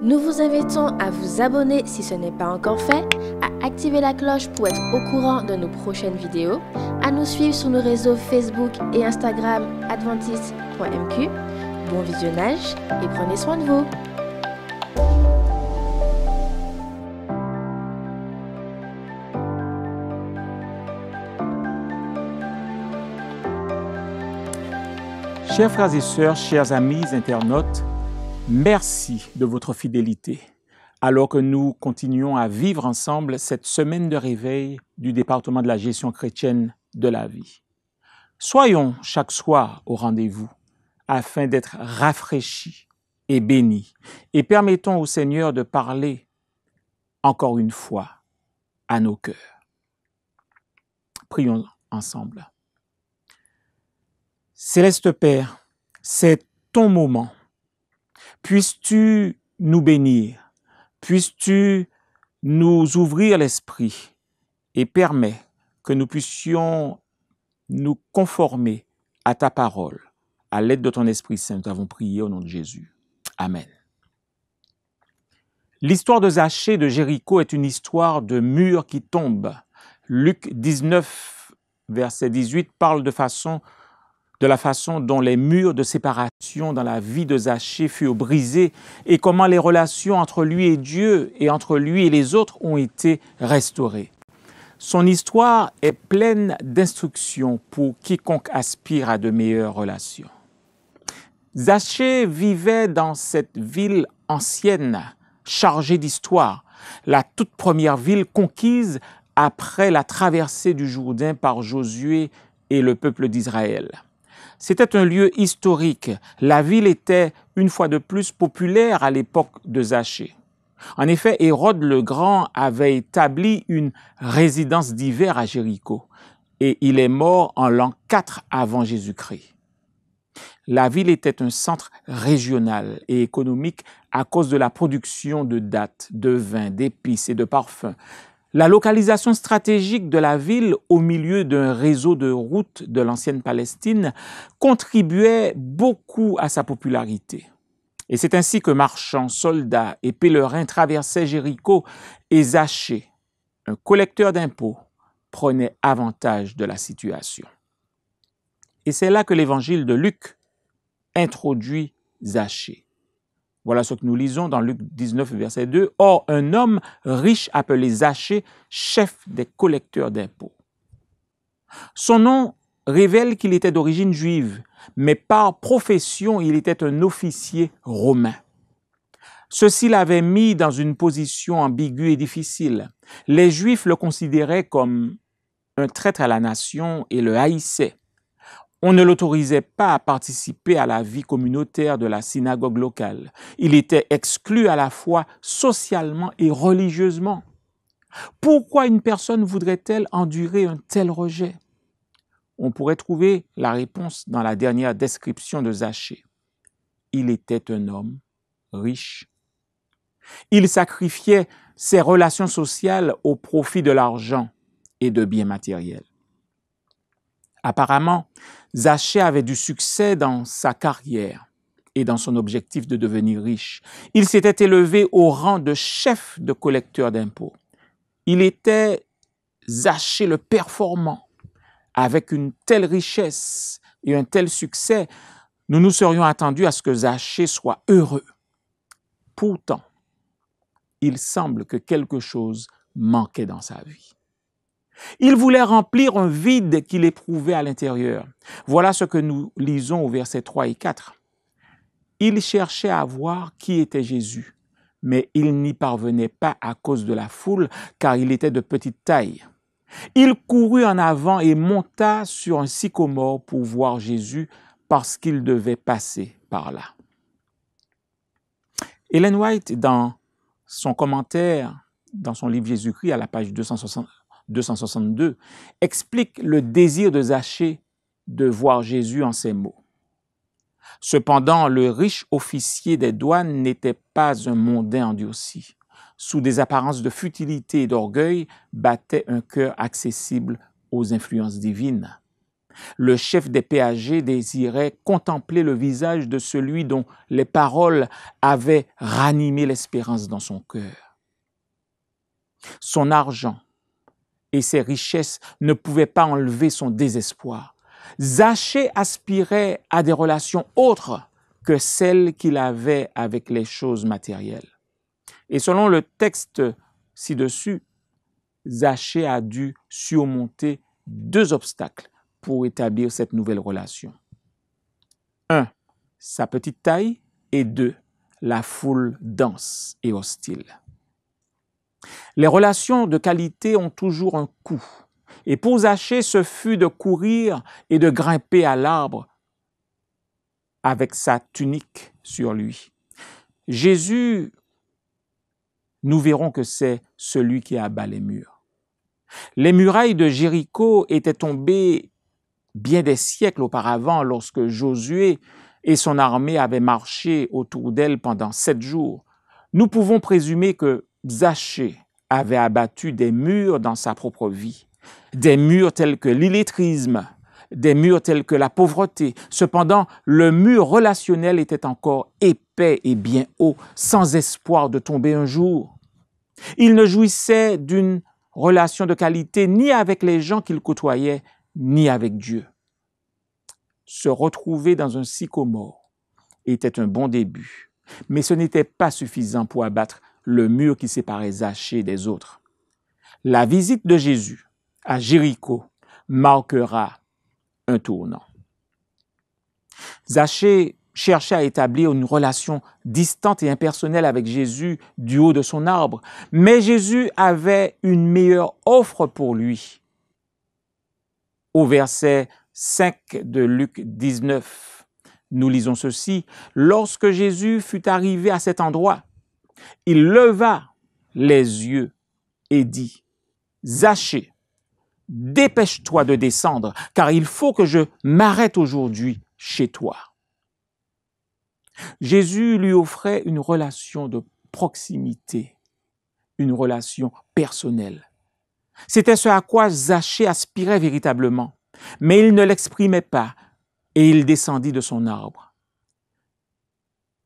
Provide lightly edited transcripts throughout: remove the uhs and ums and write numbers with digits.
Nous vous invitons à vous abonner si ce n'est pas encore fait, à activer la cloche pour être au courant de nos prochaines vidéos, à nous suivre sur nos réseaux Facebook et Instagram adventiste.mq. Bon visionnage et prenez soin de vous. Chers frères et sœurs, chers amis internautes, merci de votre fidélité. Alors que nous continuons à vivre ensemble cette semaine de réveil du département de la gestion chrétienne de la vie. Soyons chaque soir au rendez-vous afin d'être rafraîchis et bénis et permettons au Seigneur de parler encore une fois à nos cœurs. Prions ensemble. Céleste Père, c'est ton moment. Puisses-tu nous bénir, puisses-tu nous ouvrir l'esprit et permets que nous puissions nous conformer à ta parole. À l'aide de ton Esprit Saint, nous avons prié au nom de Jésus. Amen. L'histoire de Zachée de Jéricho est une histoire de murs qui tombent. Luc 19, verset 18, parle de la façon dont les murs de séparation dans la vie de Zachée furent brisés et comment les relations entre lui et Dieu et entre lui et les autres ont été restaurées. Son histoire est pleine d'instructions pour quiconque aspire à de meilleures relations. Zachée vivait dans cette ville ancienne, chargée d'histoire, la toute première ville conquise après la traversée du Jourdain par Josué et le peuple d'Israël. C'était un lieu historique. La ville était, une fois de plus, populaire à l'époque de Zachée. En effet, Hérode le Grand avait établi une résidence d'hiver à Jéricho et il est mort en l'an 4 avant Jésus-Christ. La ville était un centre régional et économique à cause de la production de dattes, de vins, d'épices et de parfums. La localisation stratégique de la ville au milieu d'un réseau de routes de l'ancienne Palestine contribuait beaucoup à sa popularité. Et c'est ainsi que marchands, soldats et pèlerins traversaient Jéricho et Zachée, un collecteur d'impôts, prenait avantage de la situation. Et c'est là que l'évangile de Luc introduit Zachée. Voilà ce que nous lisons dans Luc 19, verset 2. « Or, un homme riche appelé Zachée, chef des collecteurs d'impôts. » Son nom révèle qu'il était d'origine juive, mais par profession, il était un officier romain. Ceci l'avait mis dans une position ambiguë et difficile. Les Juifs le considéraient comme un traître à la nation et le haïssaient. On ne l'autorisait pas à participer à la vie communautaire de la synagogue locale. Il était exclu à la fois socialement et religieusement. Pourquoi une personne voudrait-elle endurer un tel rejet? On pourrait trouver la réponse dans la dernière description de Zachée. Il était un homme riche. Il sacrifiait ses relations sociales au profit de l'argent et de biens matériels. Apparemment, Zachée avait du succès dans sa carrière et dans son objectif de devenir riche. Il s'était élevé au rang de chef de collecteur d'impôts. Il était Zachée le performant. Avec une telle richesse et un tel succès, nous nous serions attendus à ce que Zachée soit heureux. Pourtant, il semble que quelque chose manquait dans sa vie. Il voulait remplir un vide qu'il éprouvait à l'intérieur. Voilà ce que nous lisons au verset 3 et 4. Il cherchait à voir qui était Jésus, mais il n'y parvenait pas à cause de la foule, car il était de petite taille. Il courut en avant et monta sur un sycomore pour voir Jésus parce qu'il devait passer par là. Ellen White, dans son commentaire, dans son livre Jésus-Christ, à la page 262, explique le désir de Zachée de voir Jésus en ces mots. Cependant, le riche officier des douanes n'était pas un mondain endurci. Sous des apparences de futilité et d'orgueil, battait un cœur accessible aux influences divines. Le chef des péagers désirait contempler le visage de celui dont les paroles avaient ranimé l'espérance dans son cœur. Son argent et ses richesses ne pouvaient pas enlever son désespoir. Zachée aspirait à des relations autres que celles qu'il avait avec les choses matérielles. Et selon le texte ci-dessus, Zachée a dû surmonter 2 obstacles pour établir cette nouvelle relation. 1, sa petite taille, et 2, la foule dense et hostile. Les relations de qualité ont toujours un coût. Et pour Zachée, ce fut de courir et de grimper à l'arbre avec sa tunique sur lui. Jésus, nous verrons que c'est celui qui abat les murs. Les murailles de Jéricho étaient tombées bien des siècles auparavant lorsque Josué et son armée avaient marché autour d'elle pendant 7 jours. Nous pouvons présumer que Zachée avait abattu des murs dans sa propre vie, des murs tels que l'illettrisme, des murs tels que la pauvreté. Cependant, le mur relationnel était encore épais et bien haut, sans espoir de tomber un jour. Il ne jouissait d'une relation de qualité ni avec les gens qu'il côtoyait, ni avec Dieu. Se retrouver dans un sycomore était un bon début, mais ce n'était pas suffisant pour abattre le mur qui séparait Zachée des autres. La visite de Jésus à Jéricho marquera un tournant. Zachée cherchait à établir une relation distante et impersonnelle avec Jésus du haut de son arbre, mais Jésus avait une meilleure offre pour lui. Au verset 5 de Luc 19, nous lisons ceci: « Lorsque Jésus fut arrivé à cet endroit, il leva les yeux et dit, « Zachée, dépêche-toi de descendre, car il faut que je m'arrête aujourd'hui chez toi. » Jésus lui offrait une relation de proximité, une relation personnelle. C'était ce à quoi Zachée aspirait véritablement, mais il ne l'exprimait pas et il descendit de son arbre.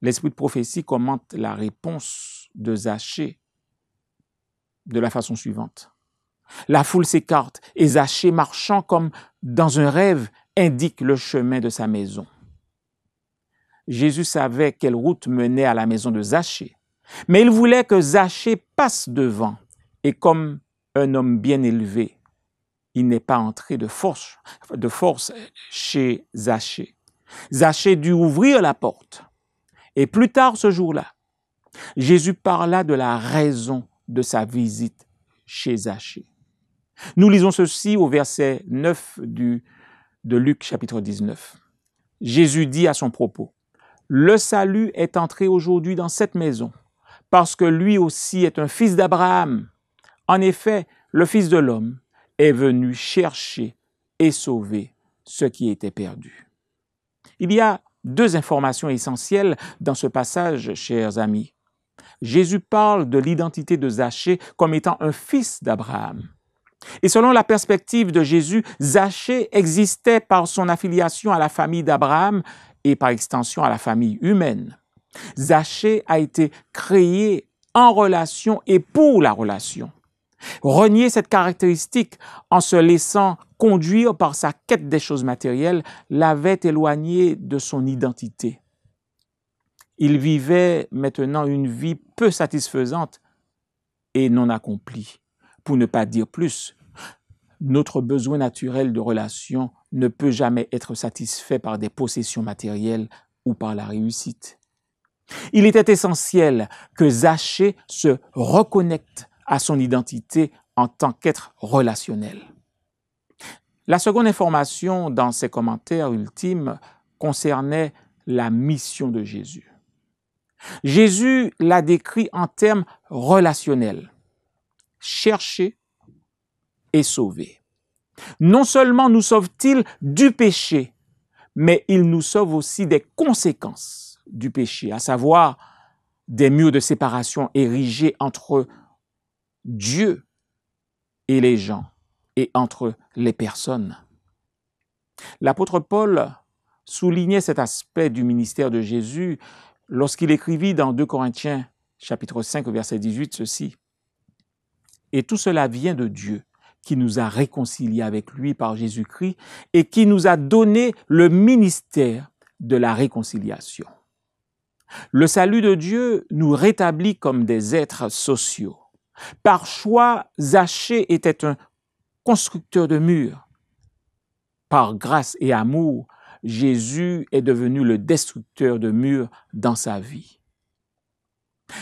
L'esprit de prophétie commente la réponse de Zachée de la façon suivante. La foule s'écarte et Zachée, marchant comme dans un rêve, indique le chemin de sa maison. Jésus savait quelle route menait à la maison de Zachée, mais il voulait que Zachée passe devant et comme un homme bien élevé, il n'est pas entré de force chez Zachée. Zachée dut ouvrir la porte. Et plus tard ce jour-là, Jésus parla de la raison de sa visite chez Zachée. Nous lisons ceci au verset 9 de Luc chapitre 19. Jésus dit à son propos, « Le salut est entré aujourd'hui dans cette maison, parce que lui aussi est un fils d'Abraham. En effet, le Fils de l'homme est venu chercher et sauver ce qui était perdu. » Il y a 2 informations essentielles dans ce passage, chers amis. Jésus parle de l'identité de Zachée comme étant un fils d'Abraham. Et selon la perspective de Jésus, Zachée existait par son affiliation à la famille d'Abraham et par extension à la famille humaine. Zachée a été créé en relation et pour la relation. Renier cette caractéristique en se laissant conduire par sa quête des choses matérielles l'avait éloigné de son identité. Il vivait maintenant une vie peu satisfaisante et non accomplie. Pour ne pas dire plus, notre besoin naturel de relation ne peut jamais être satisfait par des possessions matérielles ou par la réussite. Il était essentiel que Zachée se reconnecte à son identité en tant qu'être relationnel. La seconde information dans ses commentaires ultimes concernait la mission de Jésus. Jésus l'a décrit en termes relationnels. Chercher et sauver. Non seulement nous sauve-t-il du péché, mais il nous sauve aussi des conséquences du péché, à savoir des murs de séparation érigés entre Dieu et les gens et entre les personnes. L'apôtre Paul soulignait cet aspect du ministère de Jésus lorsqu'il écrivit dans 2 Corinthiens, chapitre 5, verset 18, ceci. « Et tout cela vient de Dieu, qui nous a réconciliés avec lui par Jésus-Christ et qui nous a donné le ministère de la réconciliation. » Le salut de Dieu nous rétablit comme des êtres sociaux. Par choix, Zachée était un constructeur de murs. Par grâce et amour, Jésus est devenu le destructeur de murs dans sa vie.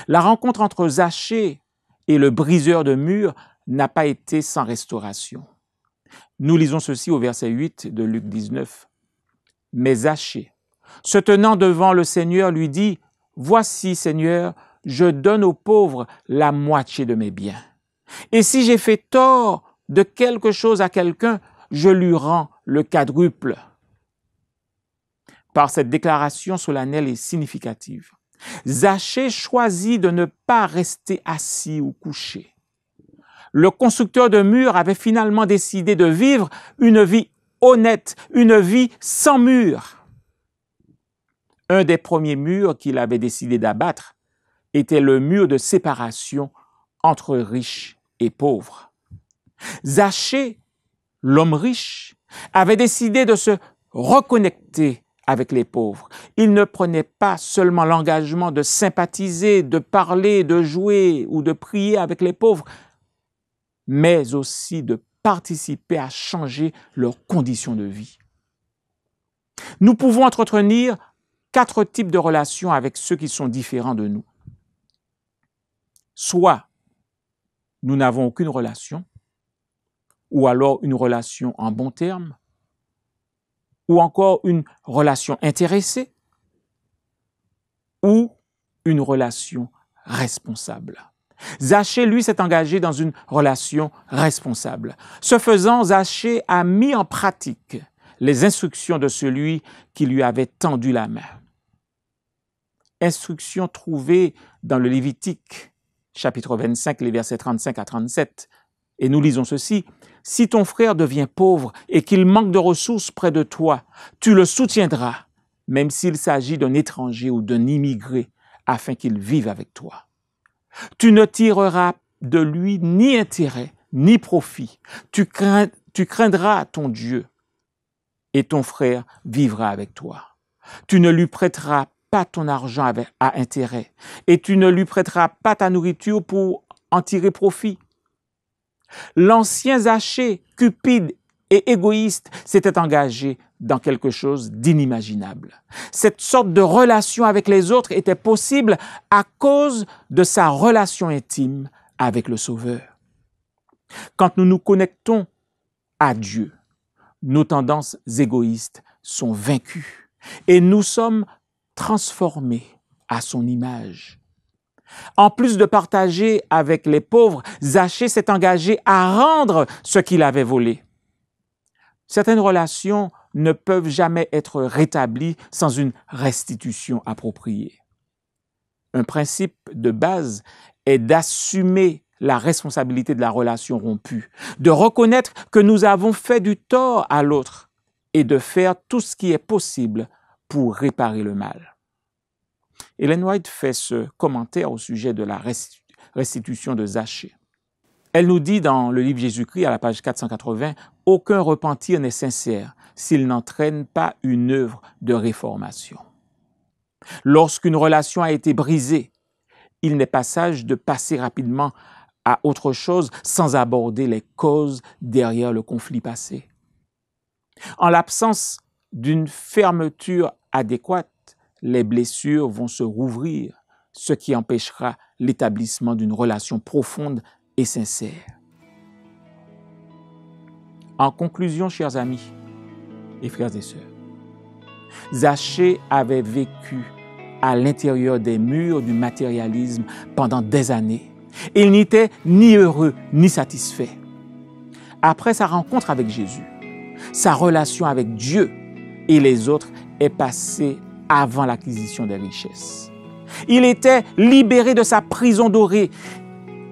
La rencontre entre Zachée et le briseur de murs n'a pas été sans restauration. Nous lisons ceci au verset 8 de Luc 19. « Mais Zachée, se tenant devant le Seigneur, lui dit, « Voici, Seigneur, je donne aux pauvres la moitié de mes biens. Et si j'ai fait tort de quelque chose à quelqu'un, je lui rends le quadruple. » Par cette déclaration solennelle et significative, Zachée choisit de ne pas rester assis ou couché. Le constructeur de murs avait finalement décidé de vivre une vie honnête, une vie sans murs. Un des premiers murs qu'il avait décidé d'abattre était le mur de séparation entre riches et pauvres. Zachée, l'homme riche, avait décidé de se reconnecter avec les pauvres. Il ne prenait pas seulement l'engagement de sympathiser, de parler, de jouer ou de prier avec les pauvres, mais aussi de participer à changer leurs conditions de vie. Nous pouvons entretenir 4 types de relations avec ceux qui sont différents de nous. Soit nous n'avons aucune relation, ou alors une relation en bons termes, ou encore une relation intéressée, ou une relation responsable. Zachée, lui, s'est engagé dans une relation responsable. Ce faisant, Zachée a mis en pratique les instructions de celui qui lui avait tendu la main. Instructions trouvées dans le Lévitique, chapitre 25, les versets 35 à 37. Et nous lisons ceci. « Si ton frère devient pauvre et qu'il manque de ressources près de toi, tu le soutiendras, même s'il s'agit d'un étranger ou d'un immigré, afin qu'il vive avec toi. Tu ne tireras de lui ni intérêt, ni profit. Tu craindras ton Dieu et ton frère vivra avec toi. Tu ne lui prêteras pas ton argent à intérêt et tu ne lui prêteras pas ta nourriture pour en tirer profit. » L'ancien Zachée, cupide et égoïste, s'était engagé dans quelque chose d'inimaginable. Cette sorte de relation avec les autres était possible à cause de sa relation intime avec le Sauveur. Quand nous nous connectons à Dieu, nos tendances égoïstes sont vaincues et nous sommes transformés à son image. En plus de partager avec les pauvres, Zachée s'est engagé à rendre ce qu'il avait volé. Certaines relations ne peuvent jamais être rétablies sans une restitution appropriée. Un principe de base est d'assumer la responsabilité de la relation rompue, de reconnaître que nous avons fait du tort à l'autre et de faire tout ce qui est possible pour réparer le mal. Ellen White fait ce commentaire au sujet de la restitution de Zachée. Elle nous dit dans le livre Jésus-Christ, à la page 480, « Aucun repentir n'est sincère s'il n'entraîne pas une œuvre de réformation. » Lorsqu'une relation a été brisée, il n'est pas sage de passer rapidement à autre chose sans aborder les causes derrière le conflit passé. En l'absence d'une fermeture adéquate, les blessures vont se rouvrir, ce qui empêchera l'établissement d'une relation profonde et sincère. En conclusion, chers amis et frères et sœurs, Zachée avait vécu à l'intérieur des murs du matérialisme pendant des années. Il n'était ni heureux ni satisfait. Après sa rencontre avec Jésus, sa relation avec Dieu et les autres est passée avant l'acquisition des richesses. Il était libéré de sa prison dorée.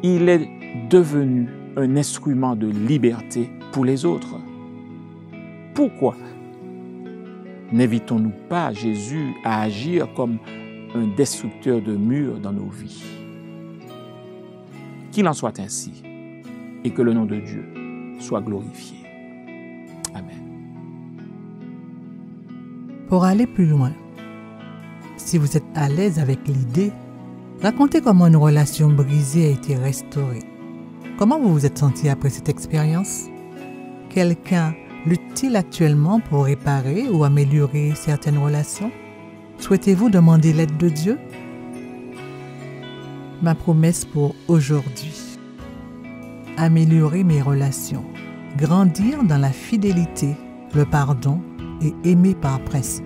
Il est devenu un instrument de liberté pour les autres. Pourquoi N'invitons-nous pas Jésus à agir comme un destructeur de murs dans nos vies? Qu'il en soit ainsi et que le nom de Dieu soit glorifié. Amen. Pour aller plus loin, si vous êtes à l'aise avec l'idée, racontez comment une relation brisée a été restaurée. Comment vous vous êtes senti après cette expérience? Quelqu'un lutte-t-il actuellement pour réparer ou améliorer certaines relations? Souhaitez-vous demander l'aide de Dieu? Ma promesse pour aujourd'hui: améliorer mes relations, grandir dans la fidélité, le pardon et aimer par principe.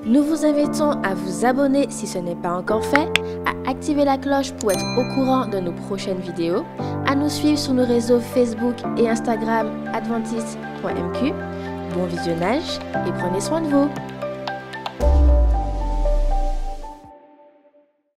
Nous vous invitons à vous abonner si ce n'est pas encore fait, à activer la cloche pour être au courant de nos prochaines vidéos, à nous suivre sur nos réseaux Facebook et Instagram adventiste.mq. Bon visionnage et prenez soin de vous.